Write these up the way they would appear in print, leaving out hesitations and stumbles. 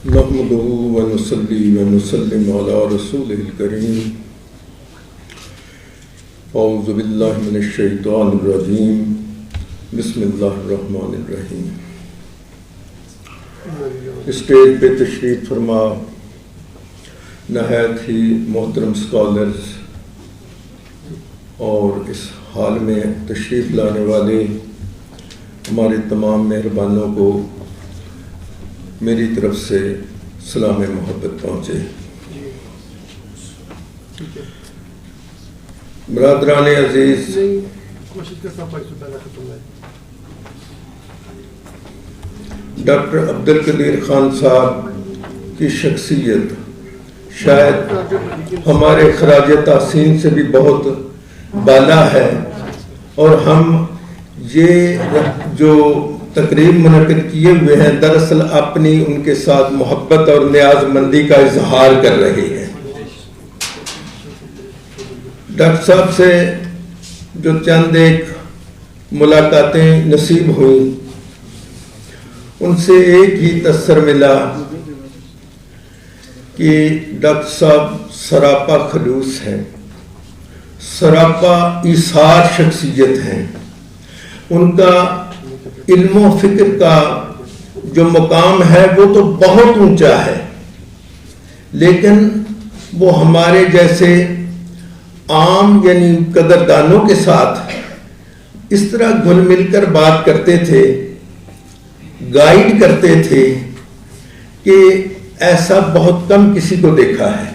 نحمده ونصلي ونسلم على رسوله الكريم. اعوذ باللہ من الشیطان الرجیم. بسم اللہ الرحمن الرحیم. اسٹیج پہ تشریف فرما نہایت ہی محترم اسکالرز اور اس حال میں تشریف لانے والے ہمارے تمام مہربانوں کو میری طرف سے سلام محبت پہنچے. برادران عزیز، ڈاکٹر عبدالقدیر خان صاحب کی شخصیت شاید ہمارے خراج تحسین سے بھی بہت بالا ہے، اور ہم یہ جو تقریب منعقد کیے ہوئے ہیں دراصل اپنی ان کے ساتھ محبت اور نیاز مندی کا اظہار کر رہے ہیں. ڈاکٹر صاحب سے جو چند ایک ملاقاتیں نصیب ہوئیں ان سے ایک ہی تاثر ملا کہ ڈاکٹر صاحب سراپا خلوص ہیں، سراپا ایثار شخصیت ہیں. ان کا علم و فکر کا جو مقام ہے وہ تو بہت اونچا ہے، لیکن وہ ہمارے جیسے عام یعنی قدردانوں کے ساتھ اس طرح گھل مل کر بات کرتے تھے، گائیڈ کرتے تھے کہ ایسا بہت کم کسی کو دیکھا ہے.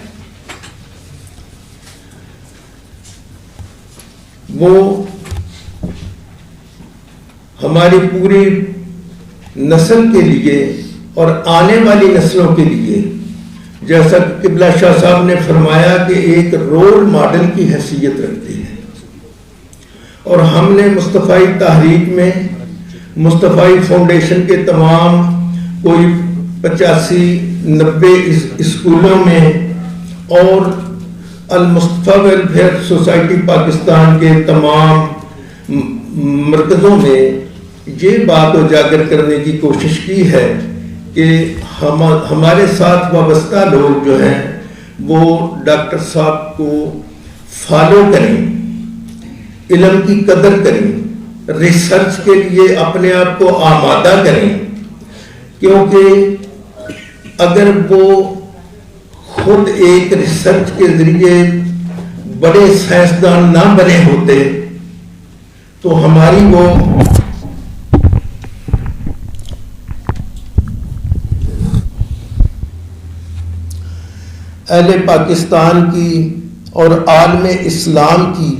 وہ ہماری پوری نسل کے لیے اور آنے والی نسلوں کے لیے، جیسا کہ قبلہ شاہ صاحب نے فرمایا، کہ ایک رول ماڈل کی حیثیت رکھتی ہے. اور ہم نے مصطفی تحریک میں مصطفی فاؤنڈیشن کے تمام کوئی 85-90 اسکولوں میں اور المصطفی ویلفیئر سوسائٹی پاکستان کے تمام مرکزوں میں یہ بات اجاگر کرنے کی کوشش کی ہے کہ ہمارے ساتھ وابستہ لوگ جو ہیں وہ ڈاکٹر صاحب کو فالو کریں، علم کی قدر کریں، ریسرچ کے لیے اپنے آپ کو آمادہ کریں، کیونکہ اگر وہ خود ایک ریسرچ کے ذریعے بڑے سائنسدان نہ بنے ہوتے تو ہماری وہ اہل پاکستان کی اور عالم اسلام کی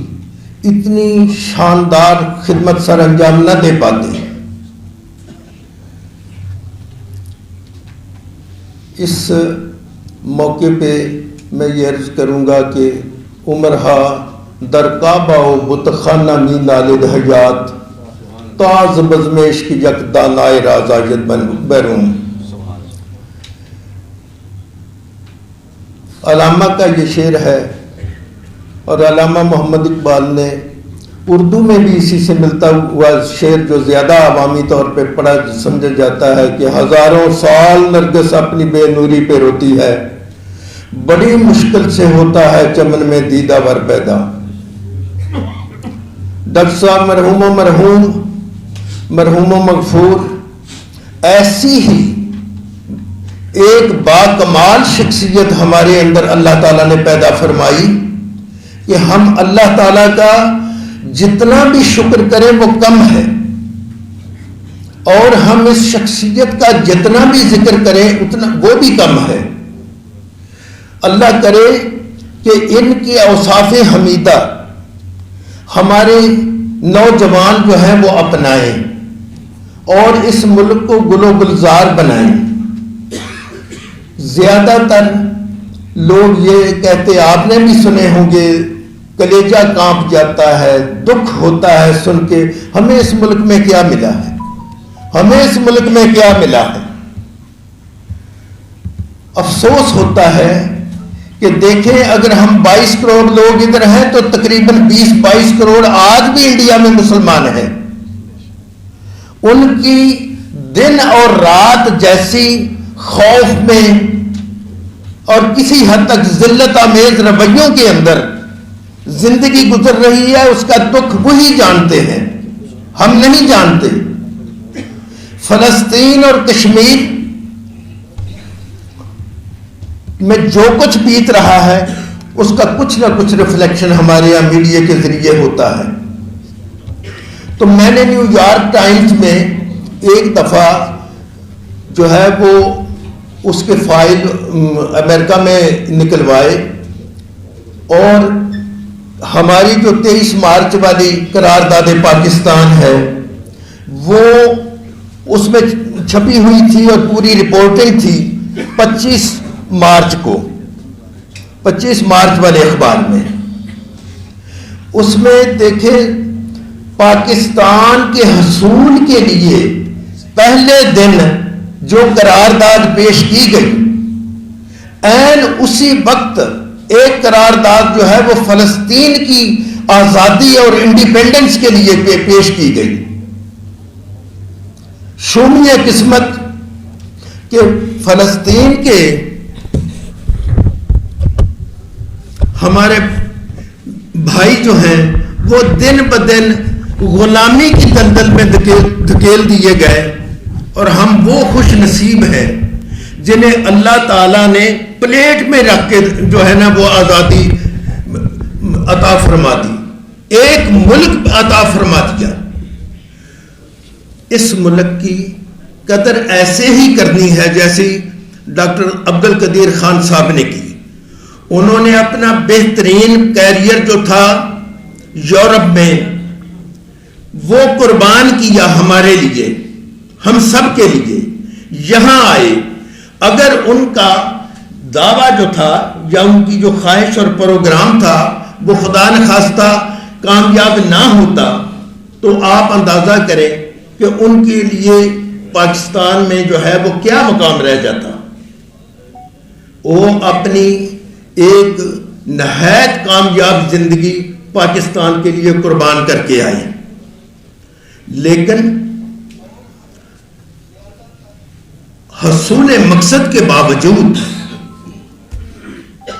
اتنی شاندار خدمت سر انجام نہ دے پاتے. اس موقع پہ میں یہ عرض کروں گا کہ عمرہا در کعبہ و بتخانہ می نالد حیات تاز بزمش کی یک دانائے رازاجت بیروم. علامہ کا یہ شعر ہے، اور علامہ محمد اقبال نے اردو میں بھی اسی سے ملتا ہوا شعر جو زیادہ عوامی طور پہ پڑھا سمجھا جاتا ہے کہ ہزاروں سال نرگس اپنی بے نوری پہ روتی ہے، بڑی مشکل سے ہوتا ہے چمن میں دیدہ ور پیدا. ڈاکٹر صاحب مرحوم و مغفور ایسی ہی ایک باکمال شخصیت ہمارے اندر اللہ تعالیٰ نے پیدا فرمائی کہ ہم اللہ تعالیٰ کا جتنا بھی شکر کریں وہ کم ہے، اور ہم اس شخصیت کا جتنا بھی ذکر کریں اتنا وہ بھی کم ہے. اللہ کرے کہ ان کے اوصاف حمیدہ ہمارے نوجوان جو ہیں وہ اپنائیں اور اس ملک کو گل و گلزار بنائیں. زیادہ تر لوگ یہ کہتے، آپ نے بھی سنے ہوں گے، کلیجہ کانپ جاتا ہے، دکھ ہوتا ہے سن کے، ہمیں اس ملک میں کیا ملا ہے، ہمیں اس ملک میں کیا ملا ہے. افسوس ہوتا ہے کہ دیکھیں اگر ہم 22 کروڑ لوگ ادھر ہیں تو تقریباً 20-22 کروڑ آج بھی انڈیا میں مسلمان ہیں. ان کی دن اور رات جیسی خوف میں اور کسی حد تک ذلت آمیز رویوں کے اندر زندگی گزر رہی ہے، اس کا دکھ وہی جانتے ہیں، ہم نہیں جانتے۔ فلسطین اور کشمیر میں جو کچھ بیت رہا ہے اس کا کچھ نہ کچھ ریفلیکشن ہمارے یہاں میڈیا کے ذریعے ہوتا ہے۔ تو میں نے نیو یارک ٹائمز میں ایک دفعہ جو ہے وہ اس کے فائل امریکہ میں نکلوائے، اور ہماری جو 23 مارچ والی قرارداد پاکستان ہے وہ اس میں چھپی ہوئی تھی اور پوری رپورٹنگ تھی 25 مارچ کو، 25 مارچ والے اخبار میں۔ اس میں دیکھیں پاکستان کے حصول کے لیے پہلے دن جو قرارداد پیش کی گئی، عین اسی وقت ایک قرارداد جو ہے وہ فلسطین کی آزادی اور انڈیپینڈنس کے لیے پیش کی گئی۔ شومیہ قسمت کہ فلسطین کے ہمارے بھائی جو ہیں وہ دن بدن غلامی کی دلدل میں دھکیل دیے گئے، اور ہم وہ خوش نصیب ہیں جنہیں اللہ تعالیٰ نے پلیٹ میں رکھ کے جو ہے نا وہ آزادی عطا فرما دی، ایک ملک عطا فرما دیا۔ اس ملک کی قدر ایسے ہی کرنی ہے جیسے ڈاکٹر عبد القدیر خان صاحب نے کی۔ انہوں نے اپنا بہترین کیریئر جو تھا یورپ میں وہ قربان کیا ہمارے لیے، ہم سب کے لیے، یہاں آئے۔ اگر ان کا دعویٰ جو تھا یا ان کی جو خواہش اور پروگرام تھا وہ خدا نخواستہ کامیاب نہ ہوتا تو آپ اندازہ کریں کہ ان کے لیے پاکستان میں جو ہے وہ کیا مقام رہ جاتا۔ وہ اپنی ایک نہایت کامیاب زندگی پاکستان کے لیے قربان کر کے آئے، لیکن حصول مقصد کے باوجود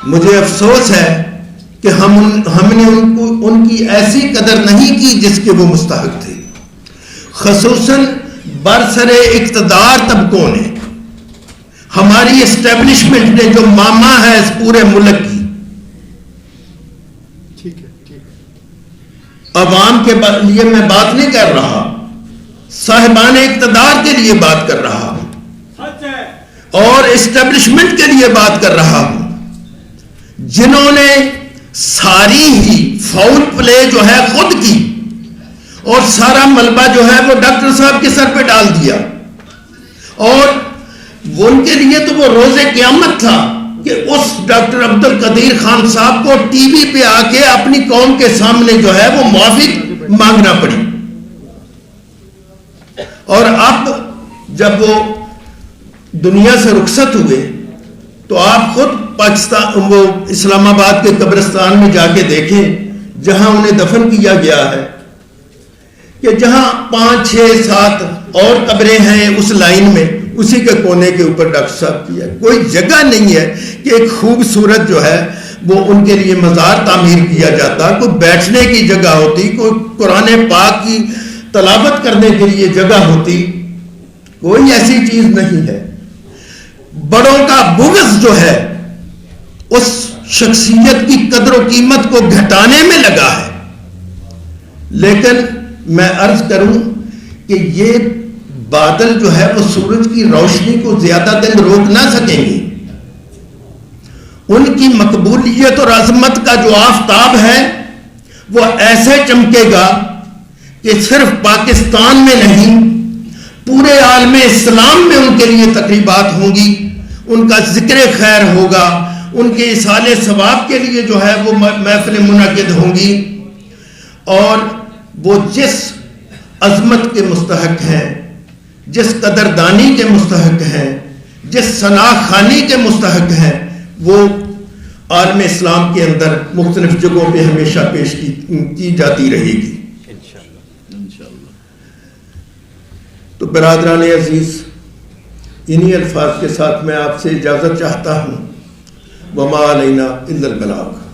مجھے افسوس ہے کہ ہم نے ان کی ایسی قدر نہیں کی جس کے وہ مستحق تھے، خصوصاً برسر اقتدار طبقوں نے، ہماری اسٹیبلشمنٹ نے جو ماما ہے اس پورے ملک کی۔ عوام کے لیے میں بات نہیں کر رہا، صاحبان اقتدار کے لیے بات کر رہا ہوں اور اسٹیبلشمنٹ کے لیے بات کر رہا ہوں، جنہوں نے ساری ہی فاؤل پلے جو ہے خود کی اور سارا ملبہ جو ہے وہ ڈاکٹر صاحب کے سر پہ ڈال دیا، اور ان کے لیے تو وہ روز قیامت تھا کہ اس ڈاکٹر عبد القدیر خان صاحب کو ٹی وی پہ آ کے اپنی قوم کے سامنے جو ہے وہ معافی مانگنا پڑی۔ اور اب جب وہ دنیا سے رخصت ہوئے تو آپ خود پاکستان وہ اسلام آباد کے قبرستان میں جا کے دیکھیں جہاں انہیں دفن کیا گیا ہے، کہ جہاں 5 6 7 اور قبریں ہیں اس لائن میں، اسی کے کونے کے اوپر ڈاکٹر صاحب کی ہے۔ کوئی جگہ نہیں ہے کہ ایک خوبصورت جو ہے وہ ان کے لیے مزار تعمیر کیا جاتا، کوئی بیٹھنے کی جگہ ہوتی، کوئی قرآن پاک کی تلاوت کرنے کے لیے جگہ ہوتی، کوئی ایسی چیز نہیں ہے۔ بڑوں کا بغض جو ہے اس شخصیت کی قدر و قیمت کو گھٹانے میں لگا ہے، لیکن میں عرض کروں کہ یہ بادل جو ہے وہ سورج کی روشنی کو زیادہ دن روک نہ سکیں گے۔ ان کی مقبولیت اور عظمت کا جو آفتاب ہے وہ ایسے چمکے گا کہ صرف پاکستان میں نہیں پورے عالم اسلام میں ان کے لیے تقریبات ہوں گی، ان کا ذکر خیر ہوگا، ان کے اصالے ثواب کے لیے جو ہے وہ محفل منعقد ہوں گی، اور وہ جس عظمت کے مستحق ہیں، جس قدردانی کے مستحق ہیں، جس ثنا خوانی کے مستحق ہیں، وہ عالم اسلام کے اندر مختلف جگہوں پہ ہمیشہ پیش کی جاتی رہے گی انشاءاللہ۔ تو برادران عزیز، انہی الفاظ کے ساتھ میں آپ سے اجازت چاہتا ہوں. وما علینا الا البلاغ.